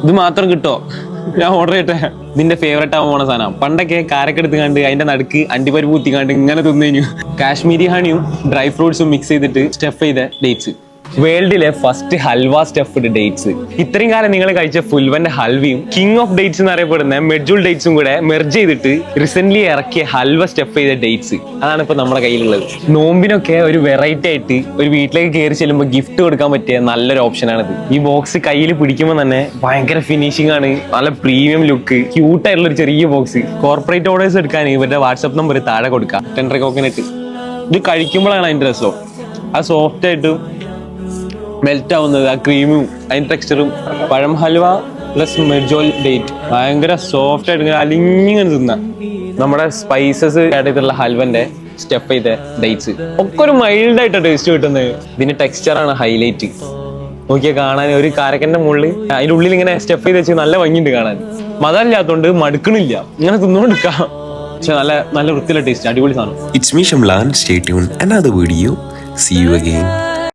ഇത് മാത്രം കിട്ടോ? ഞാൻ ഓർഡർ ചെയ്യട്ടെ. നിന്റെ ഫേവറേറ്റ് ആവാൻ പോണ സാധനം. പണ്ടൊക്കെ കാരൊക്കെ എടുത്ത് കണ്ട് അതിന്റെ നടുക്ക് അണ്ടിപ്പരിപ്പ് കുത്തിക്കാണ്ട് ഇങ്ങനെ തിന്നു കഴിഞ്ഞു. കാശ്മീരി ഹണിയും ഡ്രൈ ഫ്രൂട്ട്സും മിക്സ് ചെയ്തിട്ട് സ്റ്റഫ് ചെയ്ത ഡേറ്റ്സ്. വേൾഡിലെ ഫസ്റ്റ് ഹൽവ സ്റ്റഫ്ഡ് ഡേറ്റ്സ്. ഇത്രയും കാലം നിങ്ങൾ കഴിച്ച ഫുൽവന്റെ ഹൽവയും കിങ് ഓഫ് ഡേറ്റ്സ് എന്നറിയപ്പെടുന്ന മെഡ്ജൂൾ ഡേറ്റ്സും കൂടെ മെർജ് ചെയ്തിട്ട് റീസെന്റ് ഇറക്കിയ ഹൽവ സ്റ്റഫ് ചെയ്ത ഡേറ്റ്സ്. അതാണ് ഇപ്പൊ നമ്മുടെ കയ്യിലുള്ളത്. നോമ്പിനൊക്കെ ഒരു വെറൈറ്റി ആയിട്ട് ഒരു വീട്ടിലേക്ക് കയറി ചെല്ലുമ്പോൾ ഗിഫ്റ്റ് കൊടുക്കാൻ പറ്റിയ നല്ലൊരു ഓപ്ഷനാണിത്. ഈ ബോക്സ് കയ്യിൽ പിടിക്കുമ്പോൾ തന്നെ ഭയങ്കര ഫിനിഷിംഗ് ആണ്, നല്ല പ്രീമിയം ലുക്ക്, ക്യൂട്ട് ആയിട്ടുള്ള ഒരു ചെറിയ ബോക്സ്. കോർപ്പറേറ്റ് ഓർഡേഴ്സ് എടുക്കാൻ ഇവരുടെ വാട്സ്ആപ്പ് നമ്പർ താഴെ കൊടുക്കാം. Tender coconut. ഇത് കഴിക്കുമ്പോഴാണ് അതിന്റെ രസം. ആ സോഫ്റ്റ് ആയിട്ട് മെൽറ്റ് ആവുന്നത്, ആ ക്രീമും അതിന്റെ ടെക്സ്ചറും. പഴം ഹൽവ പ്ലസ് മെഡ്ജോൾ ഡേറ്റ് ഭയങ്കര സോഫ്റ്റ് ആയിട്ട് അലിഞ്ഞിങ്ങനെ തിന്ന. നമ്മുടെ സ്പൈസസ് ആഡ് ചെയ്തിട്ടുള്ള ഹൽവന്റെ സ്റ്റഫ് ചെയ്ത ഡേറ്റ്സ് ഒക്കെ ഒരു മൈൽഡ് ആയിട്ട് ടേസ്റ്റ് കിട്ടുന്നത്. ഇതിന്റെ ടെക്സ്ചറാണ് ഹൈലൈറ്റ്. നോക്കിയാൽ കാണാൻ ഒരു കാരക്കന്റെ മുകളിൽ അതിന്റെ ഉള്ളിൽ ഇങ്ങനെ സ്റ്റഫ് ചെയ്ത് വെച്ച് നല്ല ഭംഗിയുണ്ട് കാണാൻ. മതമില്ലാത്തോണ്ട് മടുക്കണില്ല, ഇങ്ങനെ തിന്നുകൊണ്ടിരിക്കാം. പക്ഷെ നല്ല നല്ല വൃത്തിയുള്ള ടേസ്റ്റ്, അടിപൊളി സാധനം. It's me Shamlan. Stay tuned. Another video. See you again.